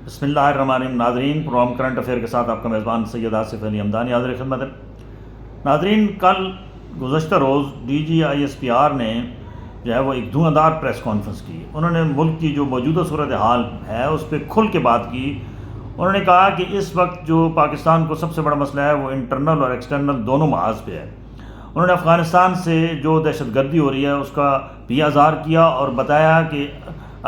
بسم اللہ الرحمن الرحیم. ناظرین، پروگرام کرنٹ افیئر کے ساتھ آپ کا میزبان سید آصف علی حمدانی حاضر خدمت ہے. ناظرین، کل گزشتہ روز DGISPR نے جو ہے وہ ایک دھواں دار پریس کانفرنس کی. انہوں نے ملک کی جو موجودہ صورتحال ہے اس پہ کھل کے بات کی. انہوں نے کہا کہ اس وقت جو پاکستان کو سب سے بڑا مسئلہ ہے وہ انٹرنل اور ایکسٹرنل دونوں محاذ پہ ہے. انہوں نے افغانستان سے جو دہشت گردی ہو رہی ہے اس کا بھی اظہار کیا اور بتایا کہ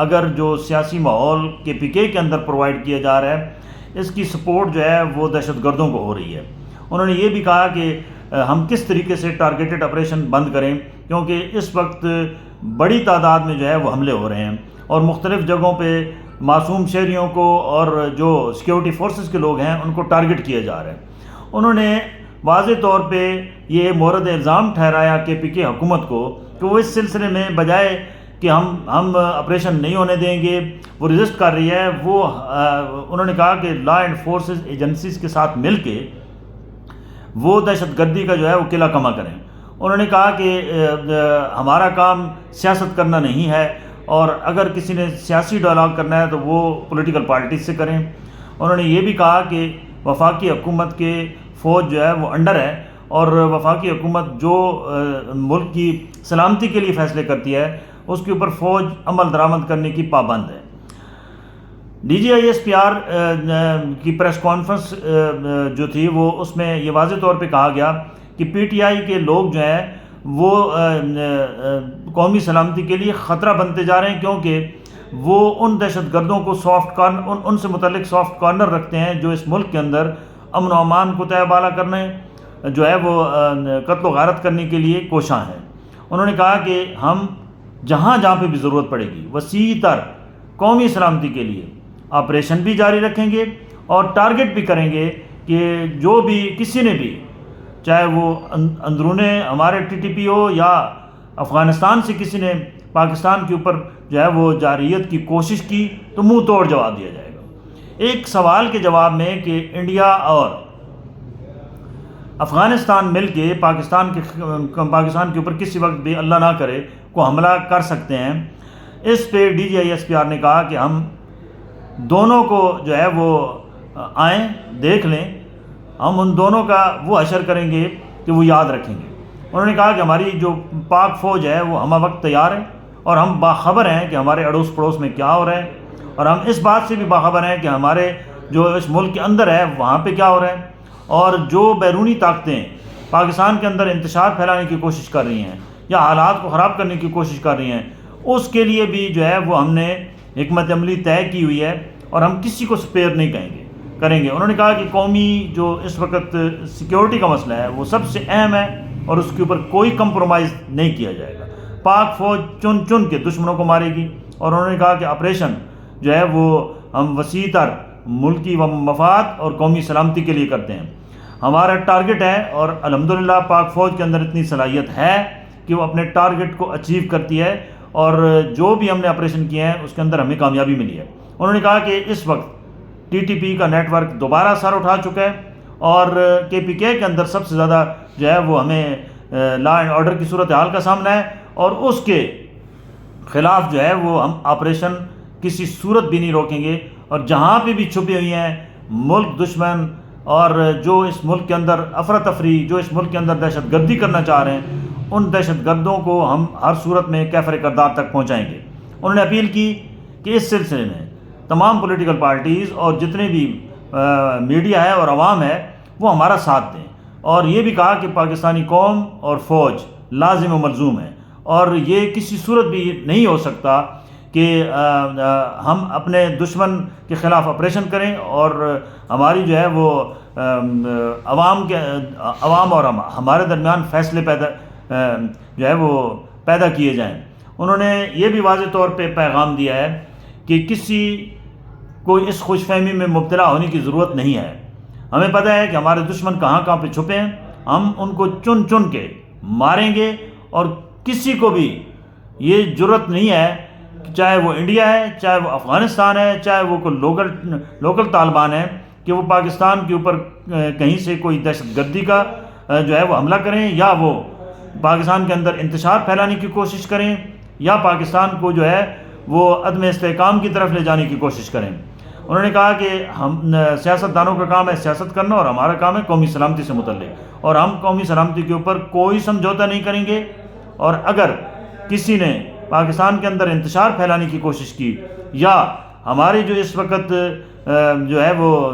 اگر جو سیاسی ماحول KPK کے اندر پرووائڈ کیا جا رہا ہے اس کی سپورٹ جو ہے وہ دہشت گردوں کو ہو رہی ہے. انہوں نے یہ بھی کہا کہ ہم کس طریقے سے ٹارگیٹڈ آپریشن بند کریں، کیونکہ اس وقت بڑی تعداد میں جو ہے وہ حملے ہو رہے ہیں اور مختلف جگہوں پہ معصوم شہریوں کو اور جو سیکیورٹی فورسز کے لوگ ہیں ان کو ٹارگٹ کیا جا رہا ہے. انہوں نے واضح طور پہ یہ مورد الزام ٹھہرایا KPK حکومت کو کہ وہ اس سلسلے میں بجائے کہ ہم آپریشن نہیں ہونے دیں گے، وہ رجسٹ کر رہی ہے. وہ انہوں نے کہا کہ لا اینڈ فورسز ایجنسیز کے ساتھ مل کے وہ دہشت گردی کا جو ہے وہ قلعہ کما کریں. انہوں نے کہا کہ ہمارا کام سیاست کرنا نہیں ہے اور اگر کسی نے سیاسی ڈائلاگ کرنا ہے تو وہ پولیٹیکل پارٹیز سے کریں. انہوں نے یہ بھی کہا کہ وفاقی حکومت کے فوج جو ہے وہ انڈر ہے اور وفاقی حکومت جو ملک کی سلامتی کے لیے فیصلے کرتی ہے اس کے اوپر فوج عمل درآمد کرنے کی پابند ہے. DGISPR کی پریس کانفرنس جو تھی وہ اس میں یہ واضح طور پہ کہا گیا کہ PTI کے لوگ جو ہیں وہ قومی سلامتی کے لیے خطرہ بنتے جا رہے ہیں، کیونکہ وہ ان دہشت گردوں کو ان سے متعلق سافٹ کارنر رکھتے ہیں جو اس ملک کے اندر امن و امان کو تہہ بالا کرنے جو ہے وہ قتل و غارت کرنے کے لیے کوشاں ہیں. انہوں نے کہا کہ ہم جہاں بھی ضرورت پڑے گی وسیع تر قومی سلامتی کے لیے آپریشن بھی جاری رکھیں گے اور ٹارگٹ بھی کریں گے کہ جو بھی کسی نے بھی، چاہے وہ اندرون ہمارے TTP ہو یا افغانستان سے کسی نے پاکستان کے اوپر جو ہے وہ جارحیت کی کوشش کی تو منہ توڑ جواب دیا جائے گا. ایک سوال کے جواب میں کہ انڈیا اور افغانستان مل کے پاکستان کے اوپر کسی وقت بھی اللہ نہ کرے کو حملہ کر سکتے ہیں، اس پہ DGISPR نے کہا کہ ہم دونوں کو جو ہے وہ آئیں دیکھ لیں، ہم ان دونوں کا وہ حشر کریں گے کہ وہ یاد رکھیں گے. انہوں نے کہا کہ ہماری جو پاک فوج ہے وہ ہمہ وقت تیار ہے اور ہم باخبر ہیں کہ ہمارے اڑوس پڑوس میں کیا ہو رہا ہے، اور ہم اس بات سے بھی باخبر ہیں کہ ہمارے جو اس ملک کے اندر ہے وہاں پہ کیا ہو رہا ہے، اور جو بیرونی طاقتیں پاکستان کے اندر انتشار پھیلانے کی کوشش کر رہی ہیں یا حالات کو خراب کرنے کی کوشش کر رہی ہیں اس کے لیے بھی جو ہے وہ ہم نے حکمت عملی طے کی ہوئی ہے اور ہم کسی کو سپیئر نہیں کریں گے. انہوں نے کہا کہ قومی جو اس وقت سیکیورٹی کا مسئلہ ہے وہ سب سے اہم ہے اور اس کے اوپر کوئی کمپرومائز نہیں کیا جائے گا. پاک فوج چن کے دشمنوں کو مارے گی اور انہوں نے کہا کہ آپریشن جو ہے وہ ہم وسیع تر ملکی مفاد اور قومی سلامتی کے لیے کرتے ہیں. ہمارا ٹارگٹ ہے اور الحمدللہ پاک فوج کے اندر اتنی صلاحیت ہے کہ وہ اپنے ٹارگٹ کو اچیو کرتی ہے اور جو بھی ہم نے آپریشن کیے ہیں اس کے اندر ہمیں کامیابی ملی ہے. انہوں نے کہا کہ اس وقت TTP کا نیٹ ورک دوبارہ سر اٹھا چکا ہے اور KPK کے اندر سب سے زیادہ جو ہے وہ ہمیں لا اینڈ آرڈر کی صورتحال کا سامنا ہے اور اس کے خلاف جو ہے وہ ہم آپریشن کسی صورت بھی نہیں روکیں گے. اور جہاں پہ بھی چھپی ہوئی ہیں ملک دشمن اور جو اس ملک کے اندر افراتفری، جو اس ملک کے اندر دہشت گردی کرنا چاہ رہے ہیں، ان دہشت گردوں کو ہم ہر صورت میں کیفر کردار تک پہنچائیں گے. انہوں نے اپیل کی کہ اس سلسلے میں تمام پولیٹیکل پارٹیز اور جتنے بھی میڈیا ہے اور عوام ہے وہ ہمارا ساتھ دیں، اور یہ بھی کہا کہ پاکستانی قوم اور فوج لازم و ملزوم ہے اور یہ کسی صورت بھی نہیں ہو سکتا کہ ہم اپنے دشمن کے خلاف آپریشن کریں اور ہماری جو ہے وہ عوام اور ہمارے درمیان فیصلے جو ہے وہ پیدا کیے جائیں. انہوں نے یہ بھی واضح طور پہ پیغام دیا ہے کہ کسی کو اس خوش فہمی میں مبتلا ہونے کی ضرورت نہیں ہے. ہمیں پتہ ہے کہ ہمارے دشمن کہاں پہ چھپے ہیں، ہم ان کو چن کے ماریں گے اور کسی کو بھی یہ جرأت نہیں ہے، چاہے وہ انڈیا ہے، چاہے وہ افغانستان ہے، چاہے وہ کوئی لوکل طالبان ہے، کہ وہ پاکستان کے اوپر کہیں سے کوئی دہشت گردی کا جو ہے وہ حملہ کریں یا وہ پاکستان کے اندر انتشار پھیلانے کی کوشش کریں یا پاکستان کو جو ہے وہ عدم استحکام کی طرف لے جانے کی کوشش کریں. انہوں نے کہا کہ ہم سیاستدانوں کا کام ہے سیاست کرنا، اور ہمارا کام ہے قومی سلامتی سے متعلق، اور ہم قومی سلامتی کے اوپر کوئی سمجھوتہ نہیں کریں گے، اور اگر کسی نے پاکستان کے اندر انتشار پھیلانے کی کوشش کی یا ہمارے جو اس وقت جو ہے وہ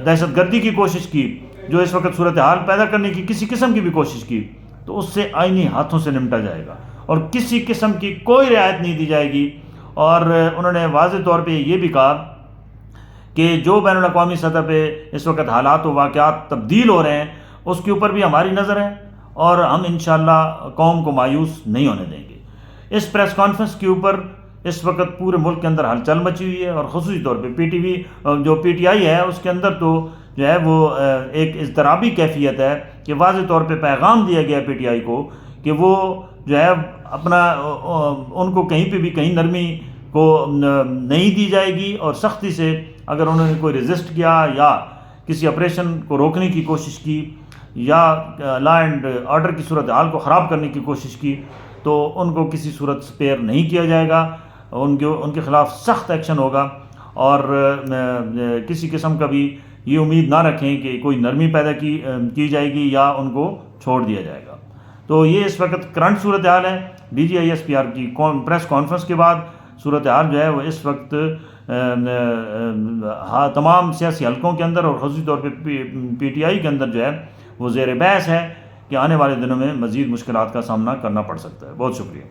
دہشت گردی کی کوشش کی، جو اس وقت صورتحال پیدا کرنے کی کسی قسم کی بھی کوشش کی، تو اس سے آئینی ہاتھوں سے نمٹا جائے گا اور کسی قسم کی کوئی رعایت نہیں دی جائے گی۔ اور انہوں نے واضح طور پہ یہ بھی کہا کہ جو بین الاقوامی سطح پہ اس وقت حالات و واقعات تبدیل ہو رہے ہیں اس کے اوپر بھی ہماری نظر ہے، اور ہم انشاءاللہ قوم کو مایوس نہیں ہونے دیں گے۔ اس پریس کانفرنس کے اوپر اس وقت پورے ملک کے اندر ہلچل مچی ہوئی ہے، اور خصوصی طور پہ پی ٹی وی جو پی ٹی آئی ہے اس کے اندر تو جو ہے وہ ایک اضطرابی کیفیت ہے کہ واضح طور پہ پیغام دیا گیا پی ٹی آئی کو کہ وہ جو ہے اپنا ان کو کہیں پہ بھی کہیں نرمی کو نہیں دی جائے گی، اور سختی سے اگر انہوں نے کوئی ریزسٹ کیا یا کسی آپریشن کو روکنے کی کوشش کی یا لا اینڈ آرڈر کی صورتحال کو خراب کرنے کی کوشش کی تو ان کو کسی صورت سپیئر نہیں کیا جائے گا، ان کے خلاف سخت ایکشن ہوگا، اور کسی قسم کا بھی یہ امید نہ رکھیں کہ کوئی نرمی پیدا کی جائے گی یا ان کو چھوڑ دیا جائے گا۔ تو یہ اس وقت کرنٹ صورتحال ہے۔ D G I S P R کی پریس کانفرنس کے بعد صورتحال جو ہے وہ اس وقت تمام سیاسی حلقوں کے اندر اور خصوصی طور پہ پی ٹی آئی کے اندر جو ہے وہ زیر بحث ہے کہ آنے والے دنوں میں مزید مشکلات کا سامنا کرنا پڑ سکتا ہے۔ بہت شکریہ۔